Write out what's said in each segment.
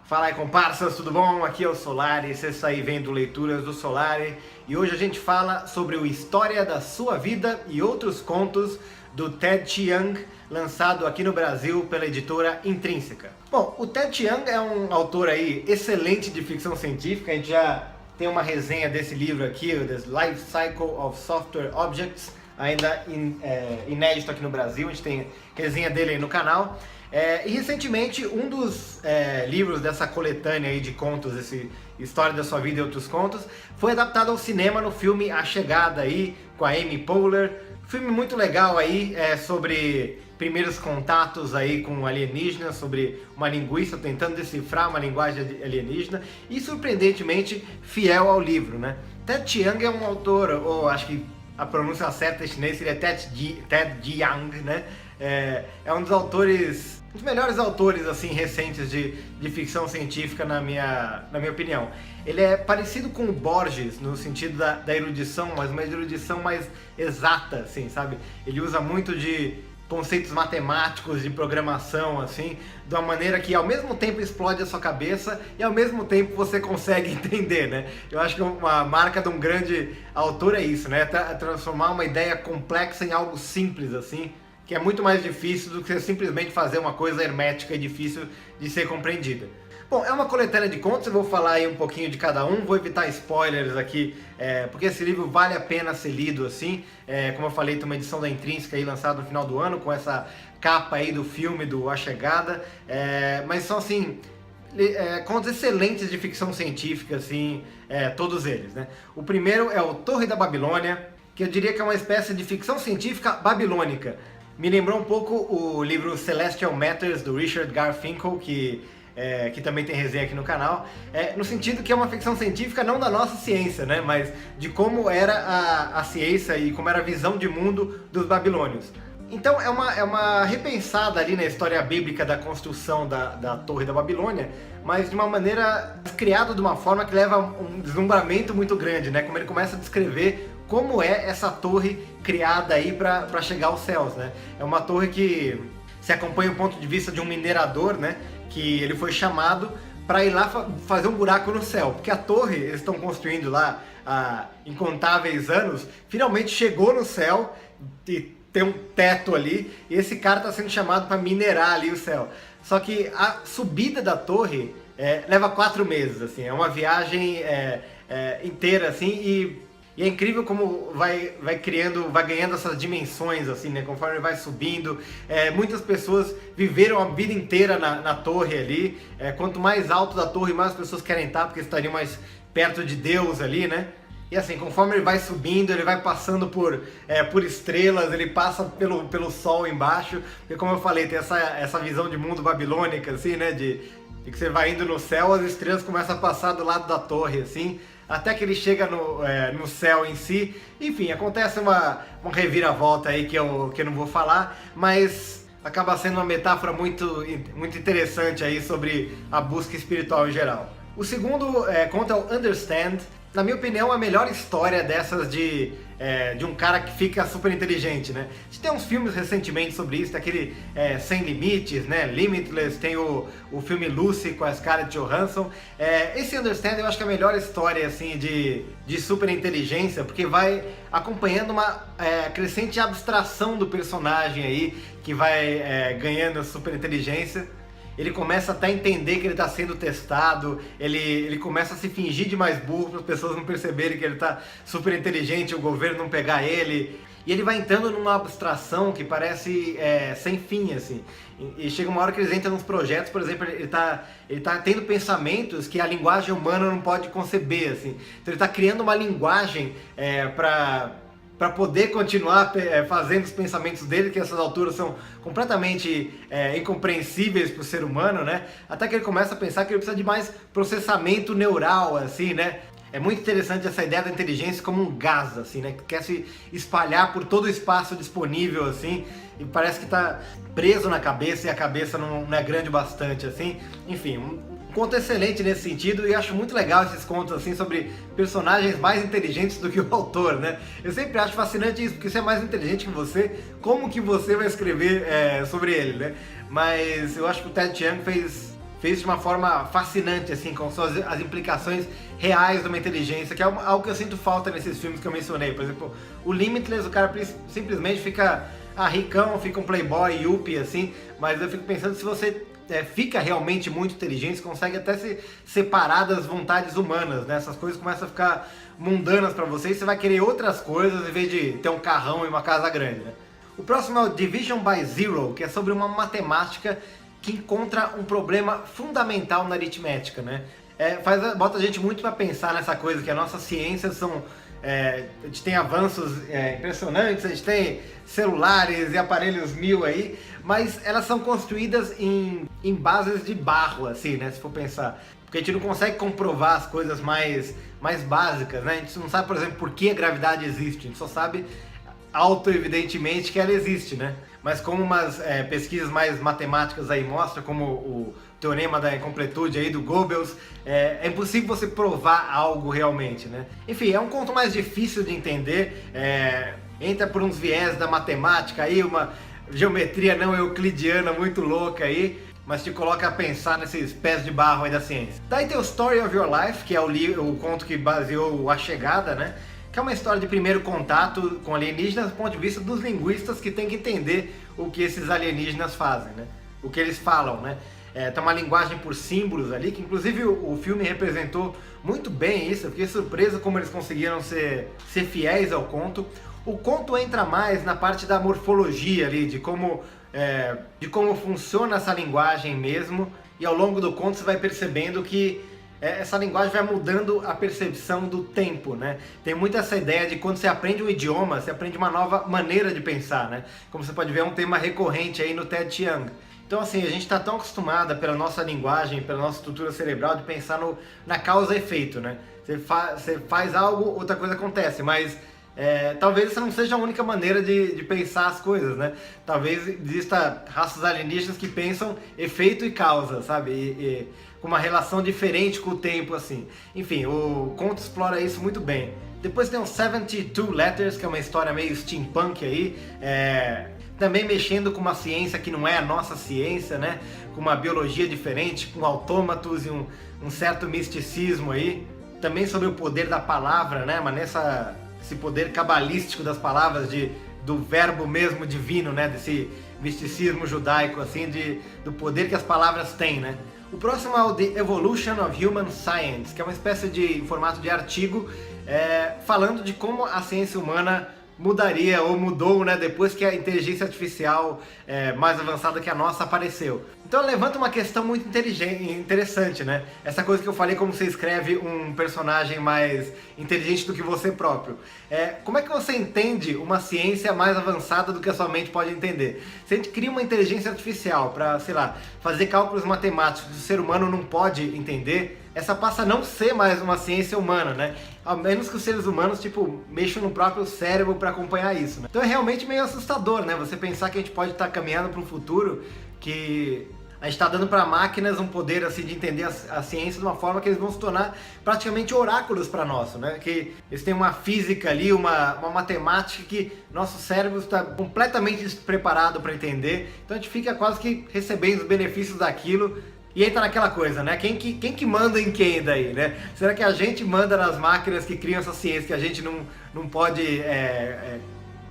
Fala aí, comparsas, tudo bom? Aqui é o Solari, você está aí vendo Leituras do Solari e hoje a gente fala sobre o História da Sua Vida e Outros Contos do Ted Chiang, lançado aqui no Brasil pela editora Intrínseca. Bom, o Ted Chiang é um autor aí excelente de ficção científica, a gente já tem uma resenha desse livro aqui, o The Life Cycle of Software Objects, ainda inédito aqui no Brasil, a gente tem resenha dele aí no canal. E recentemente um dos livros dessa coletânea aí de contos, esse História da Sua Vida e Outros Contos, foi adaptado ao cinema no filme A Chegada aí, com a Amy Poehler. Filme muito legal aí, sobre primeiros contatos aí com alienígenas, sobre uma linguista tentando decifrar uma linguagem alienígena e surpreendentemente fiel ao livro, né? Ted Chiang é um autor, ou acho que a pronúncia certa em chinês seria Ted Chiang, né? É um dos autores, um dos melhores autores assim recentes de ficção científica na minha opinião. Ele é parecido com o Borges no sentido da erudição, mas uma erudição mais exata, assim, sabe? Ele usa muito de conceitos matemáticos, de programação, assim, de uma maneira que ao mesmo tempo explode a sua cabeça e ao mesmo tempo você consegue entender, né? Eu acho que uma marca de um grande autor é isso, né? Transformar uma ideia complexa em algo simples, assim, que é muito mais difícil do que simplesmente fazer uma coisa hermética e difícil de ser compreendida. Bom, é uma coletânea de contos, eu vou falar aí um pouquinho de cada um, vou evitar spoilers aqui, porque esse livro vale a pena ser lido assim. Como eu falei, tem uma edição da Intrínseca aí lançada no final do ano, com essa capa aí do filme do A Chegada, mas são assim, contos excelentes de ficção científica, assim, todos eles, né? O primeiro é o Torre da Babilônia, que eu diria que é uma espécie de ficção científica babilônica. Me lembrou um pouco o livro Celestial Matters, do Richard Garfinkel, que também tem resenha aqui no canal, no sentido que é uma ficção científica não da nossa ciência, né, mas de como era a ciência e como era a visão de mundo dos babilônios. Então é uma repensada ali na história bíblica da construção da Torre da Babilônia, mas de uma maneira criada de uma forma que leva a um deslumbramento muito grande, né, como ele começa a descrever como é essa torre criada aí para chegar aos céus, né. É uma torre que se acompanha o ponto de vista de um minerador, né, que ele foi chamado para ir lá fazer um buraco no céu, porque a torre, eles estão construindo lá há incontáveis anos, finalmente chegou no céu e tem um teto ali, e esse cara está sendo chamado para minerar ali o céu. Só que a subida da torre leva 4 meses, assim, é uma viagem inteira, assim, e é incrível como vai ganhando essas dimensões, assim, né? Conforme vai subindo. Muitas pessoas viveram a vida inteira na torre ali. Quanto mais alto da torre, mais as pessoas querem estar, porque estariam mais perto de Deus ali, né? E assim, conforme ele vai subindo, ele vai passando por estrelas, ele passa pelo sol embaixo. Porque como eu falei, tem essa visão de mundo babilônica, assim, né? De que você vai indo no céu, as estrelas começam a passar do lado da torre, assim, até que ele chega no céu em si. Enfim, acontece uma reviravolta aí que eu não vou falar, mas acaba sendo uma metáfora muito interessante aí sobre a busca espiritual em geral. O segundo conto é o Understand. Na minha opinião, a melhor história dessas de um cara que fica super inteligente, né? A gente tem uns filmes recentemente sobre isso, tem aquele Sem Limites, né? Limitless, tem o filme Lucy com a Scarlett Johansson. Esse Understand eu acho que é a melhor história assim, de super inteligência, porque vai acompanhando uma crescente abstração do personagem aí, que vai ganhando super inteligência. Ele começa até a entender que ele está sendo testado, ele começa a se fingir de mais burro para as pessoas não perceberem que ele está super inteligente, o governo não pegar ele. E ele vai entrando numa abstração que parece sem fim, assim. E chega uma hora que eles entram nos projetos, por exemplo, ele tá tendo pensamentos que a linguagem humana não pode conceber, assim. Então ele está criando uma linguagem para poder continuar fazendo os pensamentos dele, que a essas alturas são completamente incompreensíveis para o ser humano, né? Até que ele começa a pensar que ele precisa de mais processamento neural, assim, né? É muito interessante essa ideia da inteligência como um gás, assim, né? Que quer se espalhar por todo o espaço disponível, assim, e parece que está preso na cabeça e a cabeça não é grande o bastante, assim. Enfim, um conto excelente nesse sentido, e acho muito legal esses contos assim sobre personagens mais inteligentes do que o autor, né? Eu sempre acho fascinante isso, porque se é mais inteligente que você, como que você vai escrever sobre ele, né? Mas eu acho que o Ted Chiang fez fez de uma forma fascinante, assim, com as implicações reais de uma inteligência, que é algo que eu sinto falta nesses filmes que eu mencionei. Por exemplo, o Limitless, o cara simplesmente fica ricão, fica um playboy, yuppie, assim, mas eu fico pensando se você fica realmente muito inteligente, você consegue até se separar das vontades humanas, né? Essas coisas começam a ficar mundanas pra você e você vai querer outras coisas em vez de ter um carrão e uma casa grande, né? O próximo é o Division by Zero, que é sobre uma matemática que encontra um problema fundamental na aritmética, né? Bota a gente muito para pensar nessa coisa que as nossas ciências são... a gente tem avanços impressionantes, a gente tem celulares e aparelhos mil aí, mas elas são construídas em bases de barro, assim, né? Se for pensar. Porque a gente não consegue comprovar as coisas mais básicas, né? A gente não sabe, por exemplo, por que a gravidade existe, a gente só sabe auto-evidentemente que ela existe, né? Mas como umas pesquisas mais matemáticas aí mostram, como o teorema da incompletude aí do Goebbels, é impossível você provar algo realmente, né? Enfim, é um conto mais difícil de entender, entra por uns viés da matemática aí, uma geometria não euclidiana muito louca aí, mas te coloca a pensar nesses pés de barro aí da ciência. Daí tem o Story of Your Life, que é o conto que baseou A Chegada, né? Que é uma história de primeiro contato com alienígenas do ponto de vista dos linguistas que tem que entender o que esses alienígenas fazem, né? O que eles falam, né? Tem uma linguagem por símbolos ali, que inclusive o filme representou muito bem isso. Eu fiquei surpreso como eles conseguiram ser fiéis ao conto. O conto entra mais na parte da morfologia ali, de como funciona essa linguagem mesmo, e ao longo do conto você vai percebendo que essa linguagem vai mudando a percepção do tempo, né? Tem muito essa ideia de quando você aprende um idioma, você aprende uma nova maneira de pensar, né? Como você pode ver, é um tema recorrente aí no Ted Chiang. Então, assim, a gente está tão acostumada pela nossa linguagem, pela nossa estrutura cerebral de pensar na causa e efeito, né? Você faz algo, outra coisa acontece, mas talvez essa não seja a única maneira de pensar as coisas, né? Talvez exista raças alienígenas que pensam efeito e causa, sabe? Com uma relação diferente com o tempo, assim. Enfim, o conto explora isso muito bem. Depois tem o 72 Letters, que é uma história meio steampunk aí, também mexendo com uma ciência que não é a nossa ciência, né? Com uma biologia diferente, com autômatos e um certo misticismo aí. Também sobre o poder da palavra, né? Mas esse poder cabalístico das palavras, do verbo mesmo divino, né? Desse misticismo judaico, assim, do poder que as palavras têm, né? O próximo é o The Evolution of Human Science, que é uma espécie de formato de artigo falando de como a ciência humana mudaria ou mudou, né, depois que a inteligência artificial mais avançada que a nossa apareceu. Então levanta uma questão muito interessante, né? Essa coisa que eu falei, como você escreve um personagem mais inteligente do que você próprio. Como é que você entende uma ciência mais avançada do que a sua mente pode entender? Se a gente cria uma inteligência artificial para, sei lá, fazer cálculos matemáticos que o ser humano não pode entender, essa passa a não ser mais uma ciência humana, né? A menos que os seres humanos, tipo, mexam no próprio cérebro para acompanhar isso, né? Então é realmente meio assustador, né? Você pensar que a gente pode estar caminhando para um futuro que a gente está dando para máquinas um poder assim de entender a ciência de uma forma que eles vão se tornar praticamente oráculos para nós, né? Que eles têm uma física ali, uma matemática que nosso cérebro está completamente despreparado para entender. Então a gente fica quase que recebendo os benefícios daquilo. E entra naquela coisa, né? Quem que manda em quem daí, né? Será que a gente manda nas máquinas que criam essa ciência que a gente não pode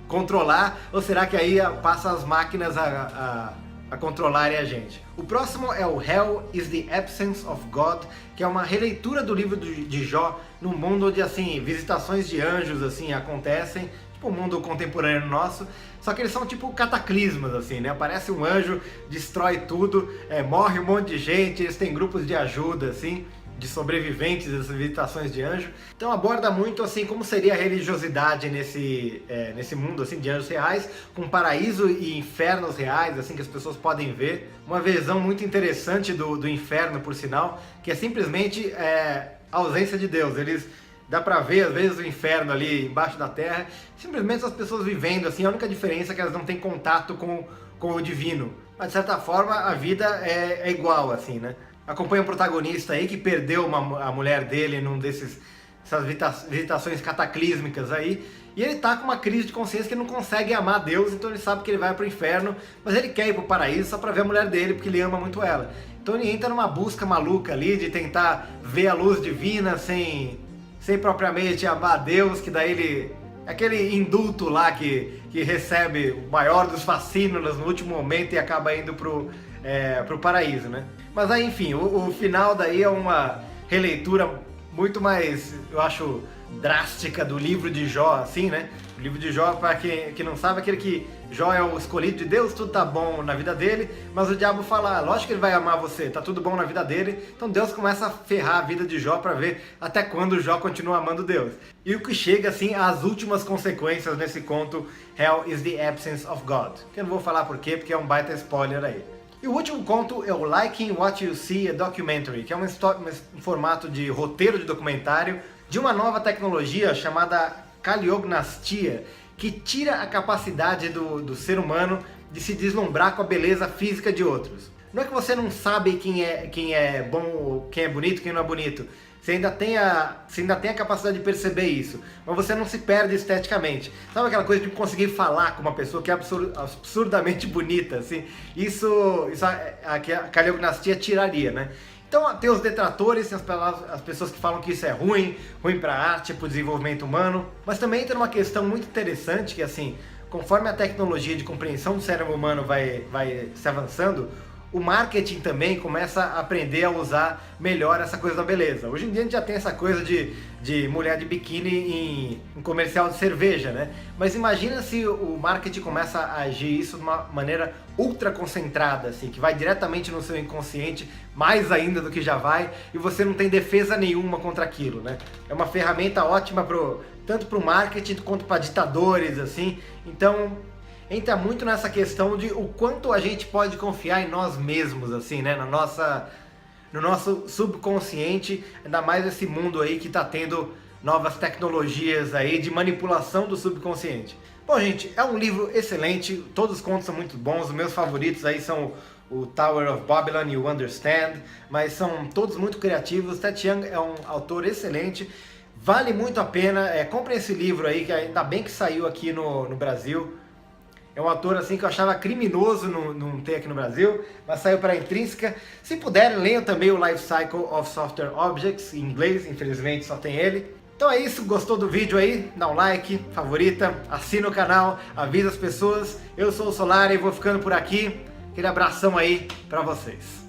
controlar? Ou será que aí passa as máquinas a controlarem a gente? O próximo é o Hell is the Absence of God, que é uma releitura do livro de Jó, num mundo onde, assim, visitações de anjos, assim, acontecem, tipo o mundo contemporâneo nosso, só que eles são tipo cataclismas, assim, né? Aparece um anjo, destrói tudo, morre um monte de gente, eles têm grupos de ajuda, assim, de sobreviventes dessas visitações de anjo. Então aborda muito, assim, como seria a religiosidade nesse mundo, assim, de anjos reais, com paraíso e infernos reais, assim, que as pessoas podem ver. Uma visão muito interessante do inferno, por sinal, que é simplesmente a ausência de Deus. Dá pra ver, às vezes, o inferno ali embaixo da terra, simplesmente as pessoas vivendo, assim, a única diferença é que elas não têm contato com o divino. Mas, de certa forma, a vida é igual, assim, né? Acompanha um protagonista aí que perdeu a mulher dele num essas visitações cataclísmicas aí, e ele tá com uma crise de consciência que ele não consegue amar Deus, então ele sabe que ele vai pro inferno, mas ele quer ir pro paraíso só pra ver a mulher dele, porque ele ama muito ela. Então ele entra numa busca maluca ali de tentar ver a luz divina sem propriamente amar a Deus, que daí ele... aquele indulto lá que recebe o maior dos fascínoras no último momento e acaba indo pro paraíso, né? Mas aí, enfim, o final daí é uma releitura muito mais, eu acho, drástica do livro de Jó, assim, né? O livro de Jó, para quem não sabe, aquele que Jó é o escolhido de Deus, tudo tá bom na vida dele, mas o diabo fala, lógico que ele vai amar você, tá tudo bom na vida dele, então Deus começa a ferrar a vida de Jó para ver até quando Jó continua amando Deus. E o que chega, assim, às últimas consequências nesse conto, Hell is the Absence of God. Que eu não vou falar por quê, porque é um baita spoiler aí. E o último conto é o Liking What You See, a Documentary, que é um formato de roteiro de documentário de uma nova tecnologia chamada Caliognostia, que tira a capacidade do ser humano de se deslumbrar com a beleza física de outros. Não é que você não sabe quem é bom, quem é bonito, quem não é bonito. Você ainda tem a capacidade de perceber isso, mas você não se perde esteticamente. Sabe aquela coisa de conseguir falar com uma pessoa que é absurdamente bonita, assim? Isso a Caliognostia tiraria, né? Então tem os detratores, tem as pessoas que falam que isso é ruim para a arte, para o desenvolvimento humano, mas também entra uma questão muito interessante que, assim, conforme a tecnologia de compreensão do cérebro humano vai se avançando, o marketing também começa a aprender a usar melhor essa coisa da beleza. Hoje em dia a gente já tem essa coisa de mulher de biquíni em comercial de cerveja, né? Mas imagina se o marketing começa a agir isso de uma maneira ultra concentrada, assim, que vai diretamente no seu inconsciente, mais ainda do que já vai, e você não tem defesa nenhuma contra aquilo, né? É uma ferramenta ótima tanto para o marketing quanto para ditadores, assim. Então entra muito nessa questão de o quanto a gente pode confiar em nós mesmos, assim, né? No nosso subconsciente, ainda mais esse mundo aí que tá tendo novas tecnologias aí de manipulação do subconsciente. Bom, gente, é um livro excelente, todos os contos são muito bons, os meus favoritos aí são o Tower of Babylon e o Understand, mas são todos muito criativos. Ted Chiang é um autor excelente, vale muito a pena, comprem esse livro aí, que ainda bem que saiu aqui no Brasil. É um autor assim que eu achava criminoso não ter aqui no Brasil, mas saiu para a Intrínseca. Se puderem, leiam também o Life Cycle of Software Objects, em inglês, infelizmente só tem ele. Então é isso, gostou do vídeo aí? Dá um like, favorita, assina o canal, avisa as pessoas. Eu sou o Solari e vou ficando por aqui. Aquele abração aí para vocês.